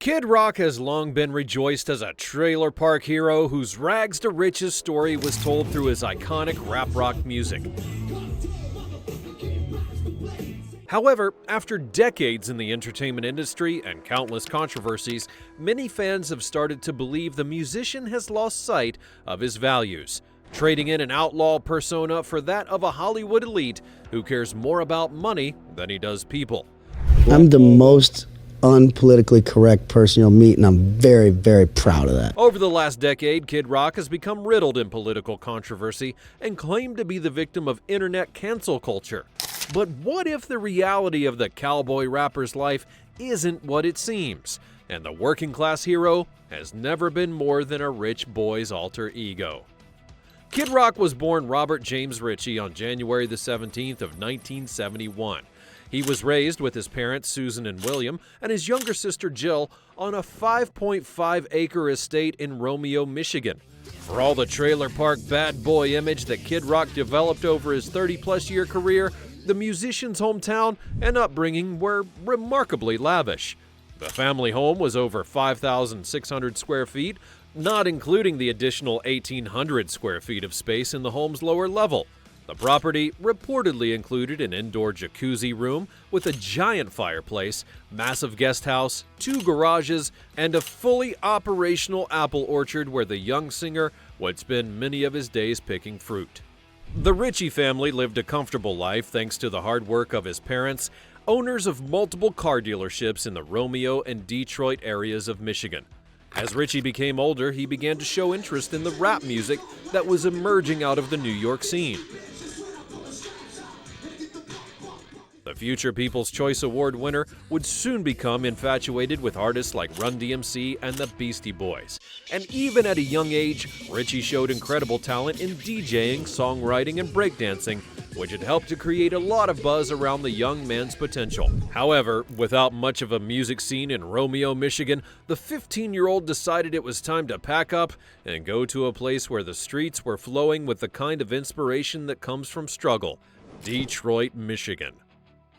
Kid Rock has long been rejoiced as a trailer park hero whose rags to riches story was told through his iconic rap rock music. However, after decades in the entertainment industry and countless controversies, many fans have started to believe the musician has lost sight of his values, trading in an outlaw persona for that of a Hollywood elite who cares more about money than he does people. I'm the most unpolitically correct person you'll meet, and I'm very, very proud of that. Over the last decade, Kid Rock has become riddled in political controversy and claimed to be the victim of internet cancel culture. But what if the reality of the cowboy rapper's life isn't what it seems, and the working class hero has never been more than a rich boy's alter ego? Kid Rock was born Robert James Ritchie on January the 17th of 1971. He was raised with his parents, Susan and William, and his younger sister, Jill, on a 5.5-acre estate in Romeo, Michigan. For all the trailer park bad boy image that Kid Rock developed over his 30-plus-year career, the musician's hometown and upbringing were remarkably lavish. The family home was over 5,600 square feet, not including the additional 1,800 square feet of space in the home's lower level. The property reportedly included an indoor jacuzzi room with a giant fireplace, massive guest house, 2 garages, and a fully operational apple orchard where the young singer would spend many of his days picking fruit. The Ritchie family lived a comfortable life thanks to the hard work of his parents, owners of multiple car dealerships in the Romeo and Detroit areas of Michigan. As Ritchie became older, he began to show interest in the rap music that was emerging out of the New York scene. The future People's Choice Award winner would soon become infatuated with artists like Run DMC and the Beastie Boys. And even at a young age, Ritchie showed incredible talent in DJing, songwriting, and breakdancing, which had helped to create a lot of buzz around the young man's potential. However, without much of a music scene in Romeo, Michigan, the 15-year-old decided it was time to pack up and go to a place where the streets were flowing with the kind of inspiration that comes from struggle: Detroit, Michigan.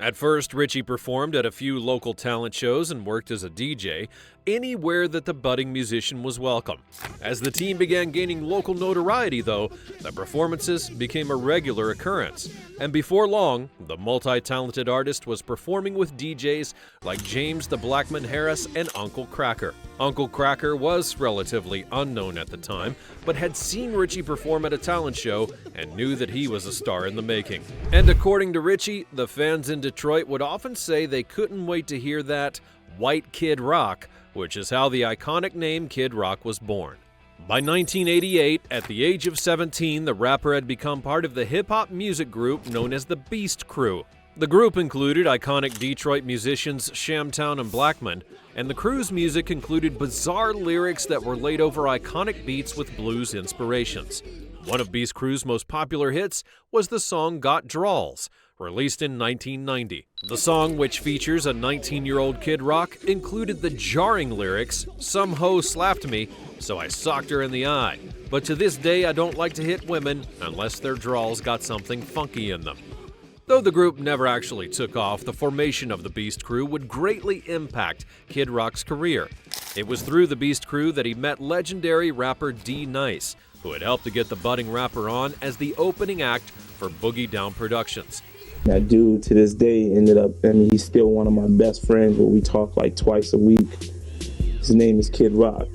At first, Ritchie performed at a few local talent shows and worked as a DJ, anywhere that the budding musician was welcome. As the team began gaining local notoriety, though, the performances became a regular occurrence. And before long, the multi-talented artist was performing with DJs like James the Blackman Harris and Uncle Kracker. Uncle Kracker was relatively unknown at the time, but had seen Ritchie perform at a talent show and knew that he was a star in the making. And according to Ritchie, the fans in Detroit would often say they couldn't wait to hear that White Kid Rock, which is how the iconic name Kid Rock was born. By 1988, at the age of 17, the rapper had become part of the hip-hop music group known as the Beast Crew. The group included iconic Detroit musicians Shamtown and Blackman, and the crew's music included bizarre lyrics that were laid over iconic beats with blues inspirations. One of Beast Crew's most popular hits was the song Got Drawls, released in 1990. The song, which features a 19-year-old Kid Rock, included the jarring lyrics, "Some hoe slapped me, so I socked her in the eye. But to this day, I don't like to hit women unless their drawls got something funky in them." Though the group never actually took off, the formation of the Beast Crew would greatly impact Kid Rock's career. It was through the Beast Crew that he met legendary rapper D-Nice, who had helped to get the budding rapper on as the opening act for Boogie Down Productions. That dude, to this day, he's still one of my best friends, where we talk like twice a week. His name is Kid Rock.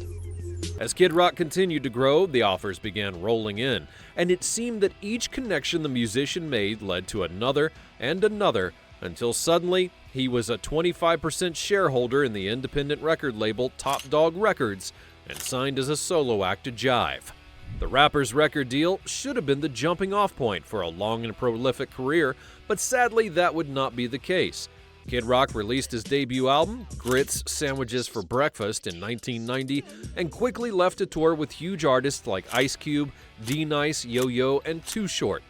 As Kid Rock continued to grow, the offers began rolling in, and it seemed that each connection the musician made led to another and another, until suddenly he was a 25% shareholder in the independent record label Top Dog Records and signed as a solo act to Jive. The rapper's record deal should have been the jumping-off point for a long and prolific career, but sadly that would not be the case. Kid Rock released his debut album, Grits Sandwiches for Breakfast, in 1990, and quickly left to tour with huge artists like Ice Cube, D-Nice, Yo-Yo, and Too Short.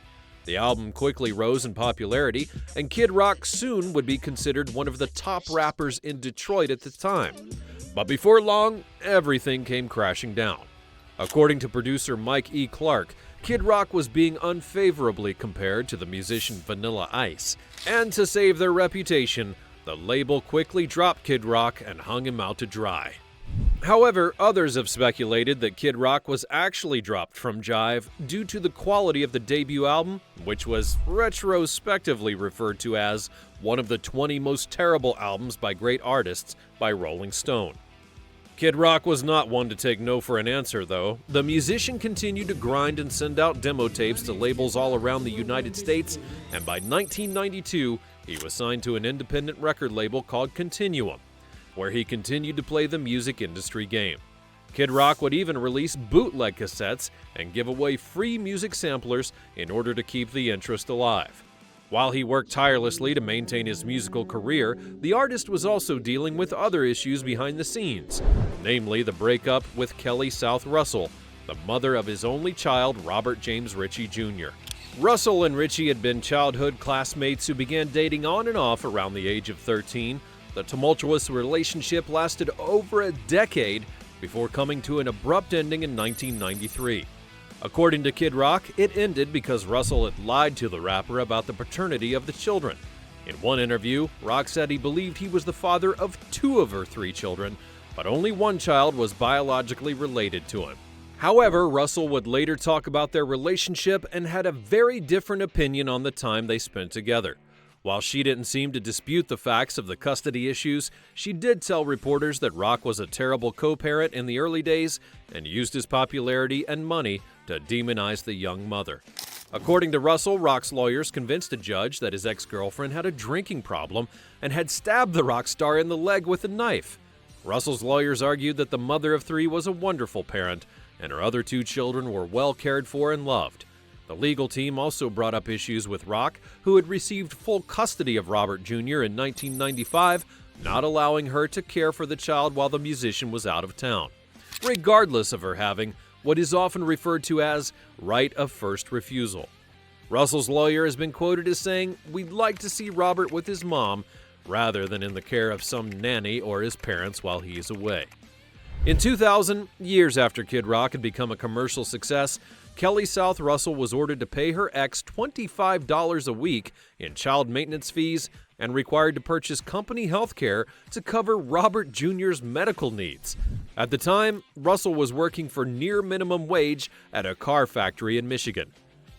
The album quickly rose in popularity, and Kid Rock soon would be considered one of the top rappers in Detroit at the time. But before long, everything came crashing down. According to producer Mike E. Clark, Kid Rock was being unfavorably compared to the musician Vanilla Ice, and to save their reputation, the label quickly dropped Kid Rock and hung him out to dry. However, others have speculated that Kid Rock was actually dropped from Jive due to the quality of the debut album, which was retrospectively referred to as one of the 20 most terrible albums by great artists by Rolling Stone. Kid Rock was not one to take no for an answer, though. The musician continued to grind and send out demo tapes to labels all around the United States, and by 1992, he was signed to an independent record label called Continuum, where he continued to play the music industry game. Kid Rock would even release bootleg cassettes and give away free music samplers in order to keep the interest alive. While he worked tirelessly to maintain his musical career, the artist was also dealing with other issues behind the scenes, namely the breakup with Kelly South Russell, the mother of his only child, Robert James Ritchie Jr. Russell and Ritchie had been childhood classmates who began dating on and off around the age of 13. The tumultuous relationship lasted over a decade before coming to an abrupt ending in 1993. According to Kid Rock, it ended because Russell had lied to the rapper about the paternity of the children. In one interview, Rock said he believed he was the father of 2 of her 3 children, but only one child was biologically related to him. However, Russell would later talk about their relationship and had a very different opinion on the time they spent together. While she didn't seem to dispute the facts of the custody issues, she did tell reporters that Rock was a terrible co-parent in the early days and used his popularity and money to demonize the young mother. According to Russell, Rock's lawyers convinced a judge that his ex-girlfriend had a drinking problem and had stabbed the rock star in the leg with a knife. Russell's lawyers argued that the mother of 3 was a wonderful parent and her other 2 children were well cared for and loved. The legal team also brought up issues with Rock, who had received full custody of Robert Jr. in 1995, not allowing her to care for the child while the musician was out of town, regardless of her having what is often referred to as right of first refusal. Russell's lawyer has been quoted as saying, "We'd like to see Robert with his mom, rather than in the care of some nanny or his parents while he is away." In 2000, years after Kid Rock had become a commercial success, Kelly South Russell was ordered to pay her ex $25 a week in child maintenance fees and required to purchase company health care to cover Robert Jr.'s medical needs. At the time, Russell was working for near minimum wage at a car factory in Michigan.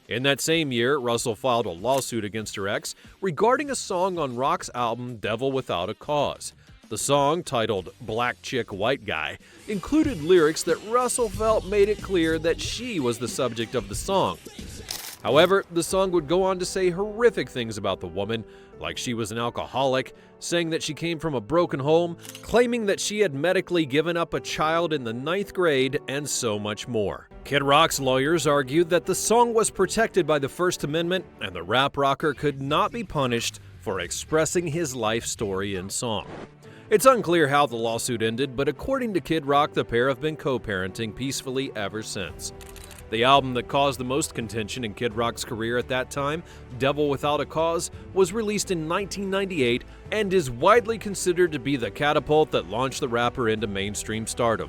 In that same year, Russell filed a lawsuit against her ex regarding a song on Rock's album Devil Without a Cause. The song, titled Black Chick, White Guy, included lyrics that Russell felt made it clear that she was the subject of the song. However, the song would go on to say horrific things about the woman, like she was an alcoholic, saying that she came from a broken home, claiming that she had medically given up a child in the 9th grade, and so much more. Kid Rock's lawyers argued that the song was protected by the First Amendment and the rap rocker could not be punished for expressing his life story in song. It's unclear how the lawsuit ended, but according to Kid Rock, the pair have been co-parenting peacefully ever since. The album that caused the most contention in Kid Rock's career at that time, Devil Without a Cause, was released in 1998 and is widely considered to be the catapult that launched the rapper into mainstream stardom.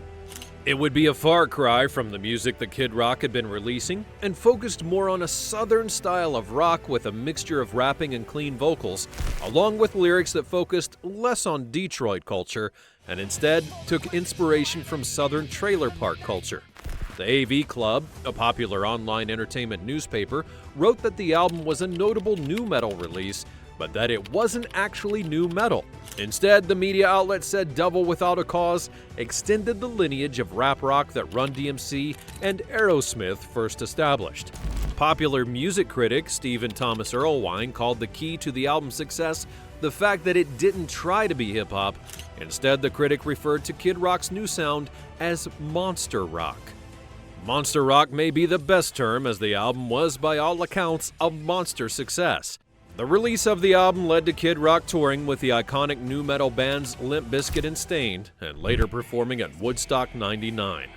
It would be a far cry from the music that Kid Rock had been releasing and focused more on a southern style of rock with a mixture of rapping and clean vocals, along with lyrics that focused less on Detroit culture and instead took inspiration from southern trailer park culture. The AV Club, a popular online entertainment newspaper, wrote that the album was a notable nu metal release, but that it wasn't actually nu metal. Instead, the media outlet said Devil Without a Cause extended the lineage of rap rock that Run DMC and Aerosmith first established. Popular music critic Stephen Thomas Erlewine called the key to the album's success the fact that it didn't try to be hip-hop. Instead, the critic referred to Kid Rock's new sound as monster rock. Monster rock may be the best term, as the album was, by all accounts, a monster success. The release of the album led to Kid Rock touring with the iconic nu metal bands Limp Bizkit and Staind, and later performing at Woodstock '99.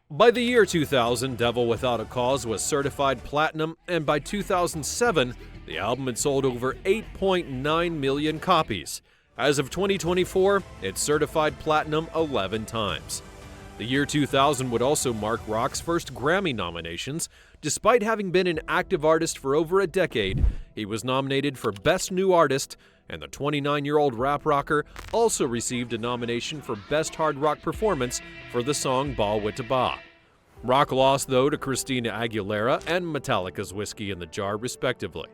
By the year 2000, Devil Without a Cause was certified platinum, and by 2007, the album had sold over 8.9 million copies. As of 2024, it's certified platinum 11 times. The year 2000 would also mark Rock's first Grammy nominations. Despite having been an active artist for over a decade, he was nominated for Best New Artist and the 29-year-old rap rocker also received a nomination for Best Hard Rock Performance for the song Ba Witta Ba. Rock lost, though, to Christina Aguilera and Metallica's Whiskey in the Jar, respectively.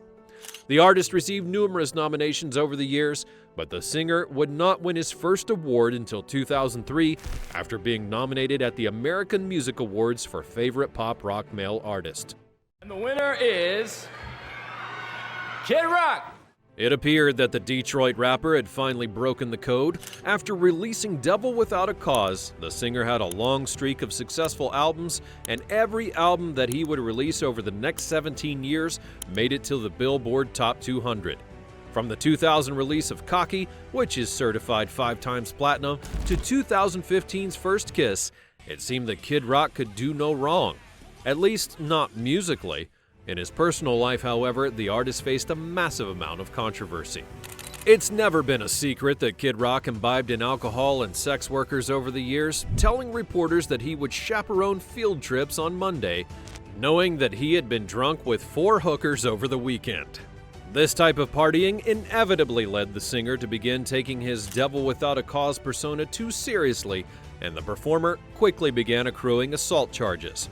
The artist received numerous nominations over the years, but the singer would not win his first award until 2003 after being nominated at the American Music Awards for Favorite Pop Rock Male Artist. And the winner is Kid Rock. It appeared that the Detroit rapper had finally broken the code. After releasing Devil Without a Cause, the singer had a long streak of successful albums, and every album that he would release over the next 17 years made it to the Billboard Top 200. From the 2000 release of Cocky, which is certified 5 times platinum, to 2015's First Kiss, it seemed that Kid Rock could do no wrong, at least not musically. In his personal life, however, the artist faced a massive amount of controversy. It's never been a secret that Kid Rock imbibed in alcohol and sex workers over the years, telling reporters that he would chaperone field trips on Monday, knowing that he had been drunk with 4 hookers over the weekend. This type of partying inevitably led the singer to begin taking his Devil Without a Cause persona too seriously, and the performer quickly began accruing assault charges.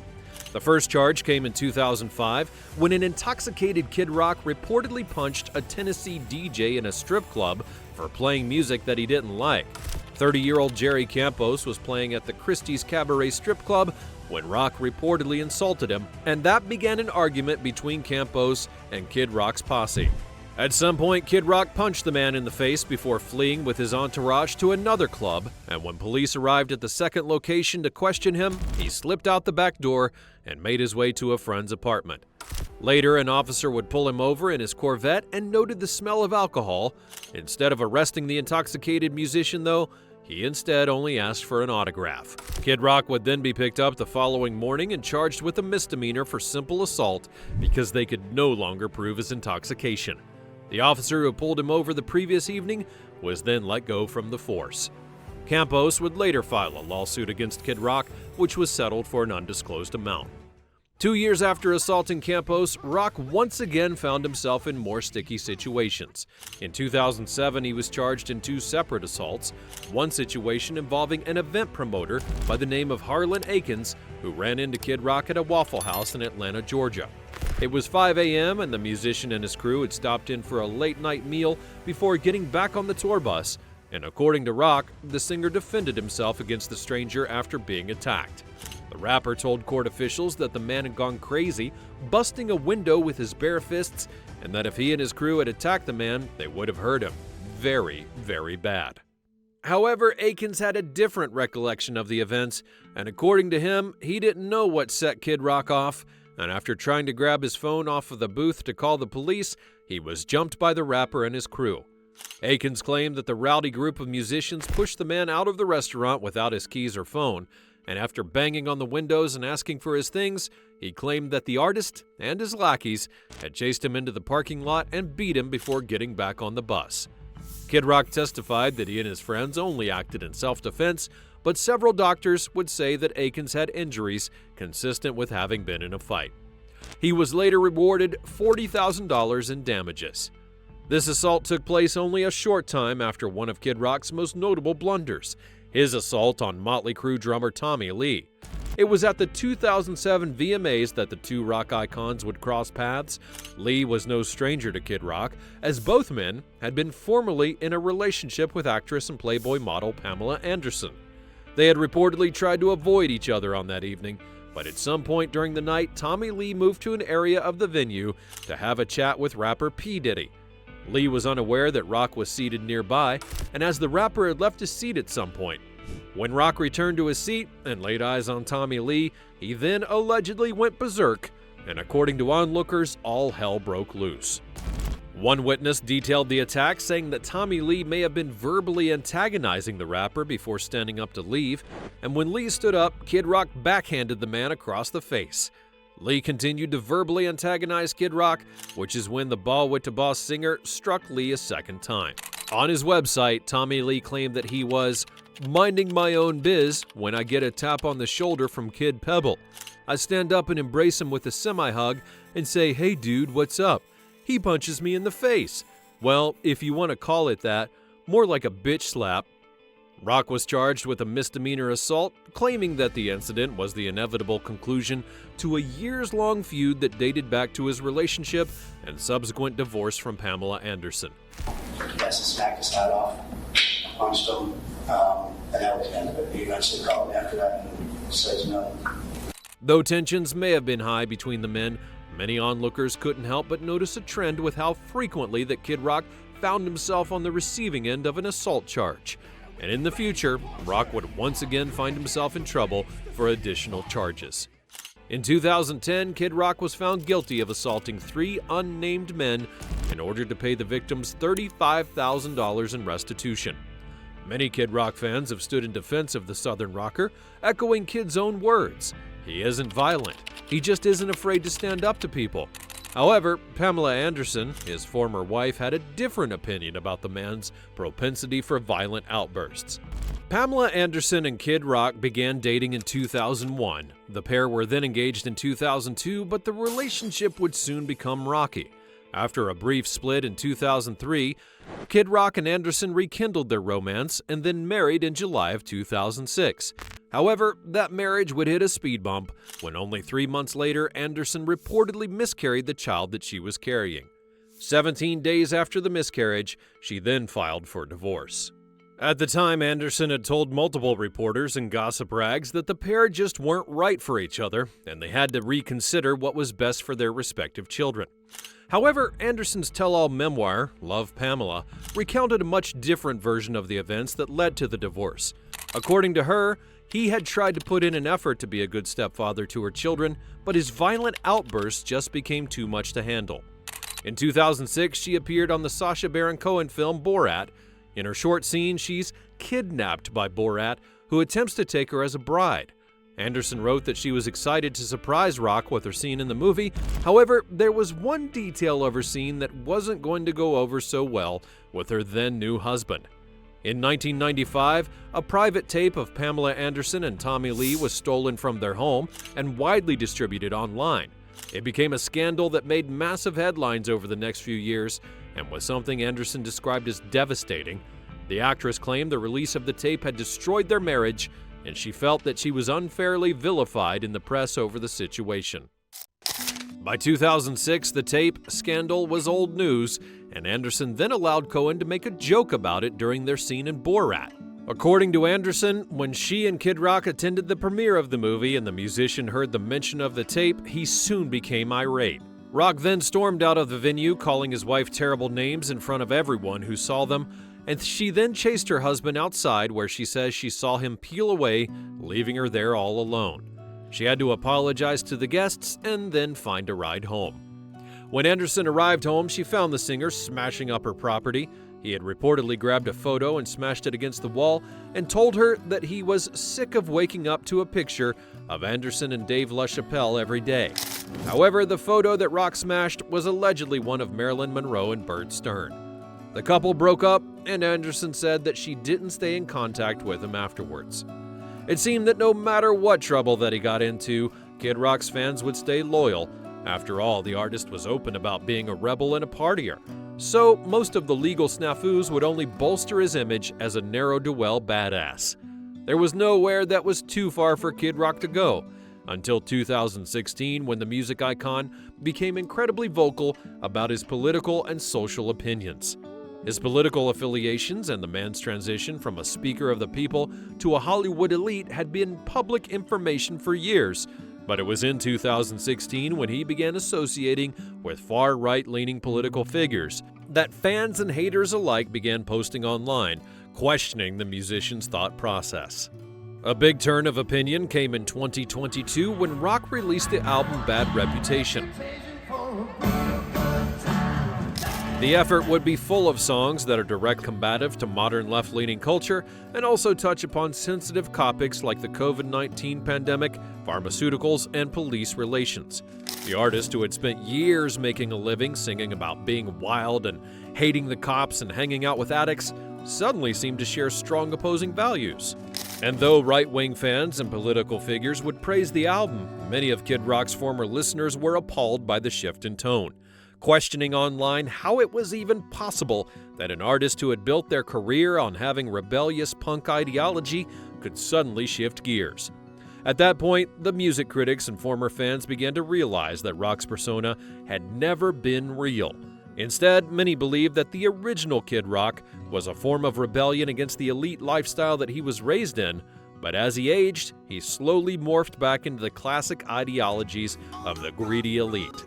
The first charge came in 2005 when an intoxicated Kid Rock reportedly punched a Tennessee DJ in a strip club for playing music that he didn't like. 30-year-old Jerry Campos was playing at the Christie's Cabaret strip club when Rock reportedly insulted him, and that began an argument between Campos and Kid Rock's posse. At some point, Kid Rock punched the man in the face before fleeing with his entourage to another club, and when police arrived at the second location to question him, he slipped out the back door and made his way to a friend's apartment. Later, an officer would pull him over in his Corvette and noted the smell of alcohol. Instead of arresting the intoxicated musician, though, he instead only asked for an autograph. Kid Rock would then be picked up the following morning and charged with a misdemeanor for simple assault because they could no longer prove his intoxication. The officer who pulled him over the previous evening was then let go from the force. Campos would later file a lawsuit against Kid Rock, which was settled for an undisclosed amount. 2 years after assaulting Campos, Rock once again found himself in more sticky situations. In 2007, he was charged in 2 separate assaults, one situation involving an event promoter by the name of Harlan Akins, who ran into Kid Rock at a Waffle House in Atlanta, Georgia. It was 5 a.m. and the musician and his crew had stopped in for a late-night meal before getting back on the tour bus, and according to Rock, the singer defended himself against the stranger after being attacked. The rapper told court officials that the man had gone crazy, busting a window with his bare fists, and that if he and his crew had attacked the man, they would have hurt him. Very, very bad. However, Akins had a different recollection of the events, and according to him, he didn't know what set Kid Rock off, and after trying to grab his phone off of the booth to call the police, he was jumped by the rapper and his crew. Akins claimed that the rowdy group of musicians pushed the man out of the restaurant without his keys or phone, and after banging on the windows and asking for his things, he claimed that the artist and his lackeys had chased him into the parking lot and beat him before getting back on the bus. Kid Rock testified that he and his friends only acted in self-defense, but several doctors would say that Akins had injuries consistent with having been in a fight. He was later rewarded $40,000 in damages. This assault took place only a short time after one of Kid Rock's most notable blunders, his assault on Motley Crue drummer Tommy Lee. It was at the 2007 VMAs that the 2 rock icons would cross paths. Lee was no stranger to Kid Rock, as both men had been formerly in a relationship with actress and Playboy model Pamela Anderson. They had reportedly tried to avoid each other on that evening, but at some point during the night, Tommy Lee moved to an area of the venue to have a chat with rapper P. Diddy. Lee was unaware that Rock was seated nearby, and as the rapper had left his seat at some point. When Rock returned to his seat and laid eyes on Tommy Lee, he then allegedly went berserk, and according to onlookers, all hell broke loose. One witness detailed the attack, saying that Tommy Lee may have been verbally antagonizing the rapper before standing up to leave, and when Lee stood up, Kid Rock backhanded the man across the face. Lee continued to verbally antagonize Kid Rock, which is when the Ba Witta Ba singer struck Lee a second time. On his website, Tommy Lee claimed that he was minding my own biz when I get a tap on the shoulder from Kid Pebble. I stand up and embrace him with a semi-hug and say, "Hey dude, what's up?" He punches me in the face. Well, if you want to call it that, more like a bitch slap. Rock was charged with a misdemeanor assault, claiming that the incident was the inevitable conclusion to a years-long feud that dated back to his relationship and subsequent divorce from Pamela Anderson. Yes, smacked his hat off, punched him, and that was the end of it. He eventually called me after that and says no. Though tensions may have been high between the men, many onlookers couldn't help but notice a trend with how frequently that Kid Rock found himself on the receiving end of an assault charge. And in the future, Rock would once again find himself in trouble for additional charges. In 2010, Kid Rock was found guilty of assaulting 3 unnamed men in order to pay the victims $35,000 in restitution. Many Kid Rock fans have stood in defense of the Southern rocker, echoing Kid's own words. He isn't violent. He just isn't afraid to stand up to people. However, Pamela Anderson, his former wife, had a different opinion about the man's propensity for violent outbursts. Pamela Anderson and Kid Rock began dating in 2001. The pair were then engaged in 2002, but the relationship would soon become rocky. After a brief split in 2003, Kid Rock and Anderson rekindled their romance and then married in July of 2006. However, that marriage would hit a speed bump when only 3 months later, Anderson reportedly miscarried the child that she was carrying. 17 days after the miscarriage, she then filed for divorce. At the time, Anderson had told multiple reporters and gossip rags that the pair just weren't right for each other, and they had to reconsider what was best for their respective children. However, Anderson's tell-all memoir, Love, Pamela, recounted a much different version of the events that led to the divorce. According to her, he had tried to put in an effort to be a good stepfather to her children, but his violent outbursts just became too much to handle. In 2006, she appeared on the Sacha Baron Cohen film Borat. In her short scene, she's kidnapped by Borat, who attempts to take her as a bride. Anderson wrote that she was excited to surprise Rock with her scene in the movie. However, there was one detail of her scene that wasn't going to go over so well with her then new husband. In 1995, a private tape of Pamela Anderson and Tommy Lee was stolen from their home and widely distributed online. It became a scandal that made massive headlines over the next few years and was something Anderson described as devastating. The actress claimed the release of the tape had destroyed their marriage, and she felt that she was unfairly vilified in the press over the situation. By 2006, the tape scandal was old news, and Anderson then allowed Cohen to make a joke about it during their scene in Borat. According to Anderson, when she and Kid Rock attended the premiere of the movie and the musician heard the mention of the tape, he soon became irate. Rock then stormed out of the venue, calling his wife terrible names in front of everyone who saw them, and she then chased her husband outside where she says she saw him peel away, leaving her there all alone. She had to apologize to the guests and then find a ride home. When Anderson arrived home, she found the singer smashing up her property. He had reportedly grabbed a photo and smashed it against the wall and told her that he was sick of waking up to a picture of Anderson and Dave LaChapelle every day. However, the photo that Rock smashed was allegedly one of Marilyn Monroe and Bert Stern. The couple broke up, and Anderson said that she didn't stay in contact with him afterwards. It seemed that no matter what trouble that he got into, Kid Rock's fans would stay loyal. After all, the artist was open about being a rebel and a partier, so most of the legal snafus would only bolster his image as a ne'er-do-well badass. There was nowhere that was too far for Kid Rock to go, until 2016 when the music icon became incredibly vocal about his political and social opinions. His political affiliations and the man's transition from a speaker of the people to a Hollywood elite had been public information for years, but it was in 2016 when he began associating with far-right-leaning political figures that fans and haters alike began posting online, questioning the musician's thought process. A big turn of opinion came in 2022 when Rock released the album Bad Reputation. The effort would be full of songs that are direct combative to modern left-leaning culture and also touch upon sensitive topics like the COVID-19 pandemic, pharmaceuticals, and police relations. The artist, who had spent years making a living singing about being wild and hating the cops and hanging out with addicts, suddenly seemed to share strong opposing values. And though right-wing fans and political figures would praise the album, many of Kid Rock's former listeners were appalled by the shift in tone. questioning online how it was even possible that an artist who had built their career on having rebellious punk ideology could suddenly shift gears. At that point, the music critics and former fans began to realize that Rock's persona had never been real. Instead, many believed that the original Kid Rock was a form of rebellion against the elite lifestyle that he was raised in, but as he aged, he slowly morphed back into the classic ideologies of the greedy elite.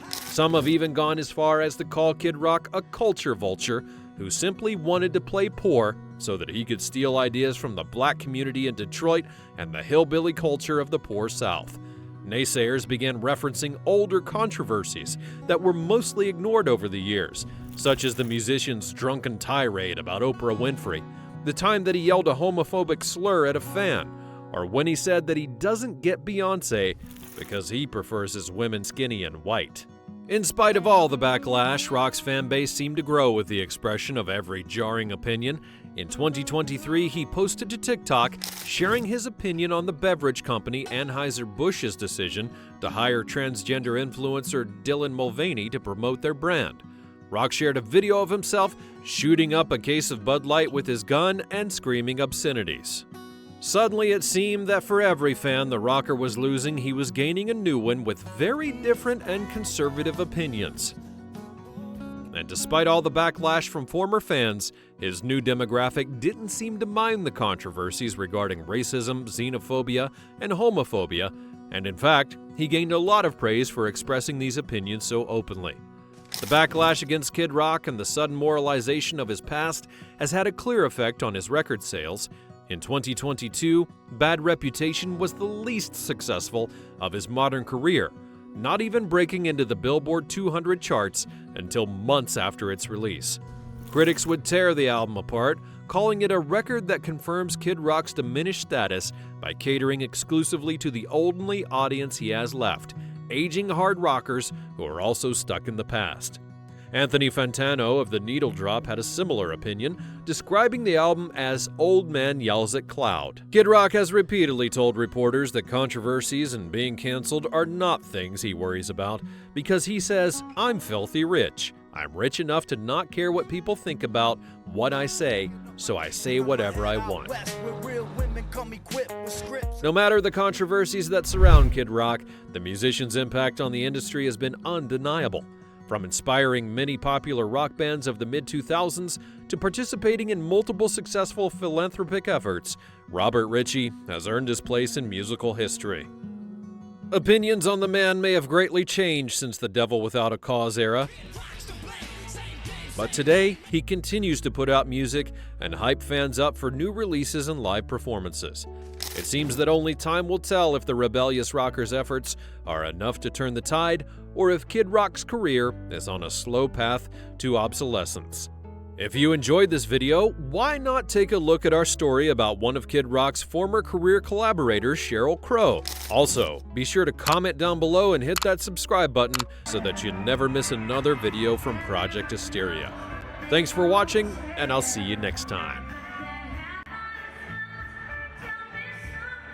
Some have even gone as far as to call Kid Rock a culture vulture who simply wanted to play poor so that he could steal ideas from the black community in Detroit and the hillbilly culture of the poor South. Naysayers began referencing older controversies that were mostly ignored over the years, such as the musician's drunken tirade about Oprah Winfrey, the time that he yelled a homophobic slur at a fan, or when he said that he doesn't get Beyoncé because he prefers his women skinny and white. In spite of all the backlash, Rock's fan base seemed to grow with the expression of every jarring opinion. In 2023, he posted to TikTok sharing his opinion on the beverage company Anheuser-Busch's decision to hire transgender influencer Dylan Mulvaney to promote their brand. Rock shared a video of himself shooting up a case of Bud Light with his gun and screaming obscenities. Suddenly, it seemed that for every fan the rocker was losing, he was gaining a new one with very different and conservative opinions. And despite all the backlash from former fans, his new demographic didn't seem to mind the controversies regarding racism, xenophobia, and homophobia, and in fact, he gained a lot of praise for expressing these opinions so openly. The backlash against Kid Rock and the sudden moralization of his past has had a clear effect on his record sales. In 2022, Bad Reputation was the least successful of his modern career, not even breaking into the Billboard 200 charts until months after its release. Critics would tear the album apart, calling it a record that confirms Kid Rock's diminished status by catering exclusively to the only audience he has left, aging hard rockers who are also stuck in the past. Anthony Fantano of The Needle Drop had a similar opinion, describing the album as Old Man Yells at Cloud. Kid Rock has repeatedly told reporters that controversies and being canceled are not things he worries about, because he says, "I'm filthy rich. I'm rich enough to not care what people think about what I say, so I say whatever I want." No matter the controversies that surround Kid Rock, the musician's impact on the industry has been undeniable. From inspiring many popular rock bands of the mid-2000s to participating in multiple successful philanthropic efforts, Robert Ritchie has earned his place in musical history. Opinions on the man may have greatly changed since the Devil Without a Cause era, but today he continues to put out music and hype fans up for new releases and live performances. It seems that only time will tell if the rebellious rocker's efforts are enough to turn the tide, or if Kid Rock's career is on a slow path to obsolescence. If you enjoyed this video, why not take a look at our story about one of Kid Rock's former career collaborators, Sheryl Crow? Also, be sure to comment down below and hit that subscribe button so that you never miss another video from Project Hysteria. Thanks for watching, and I'll see you next time.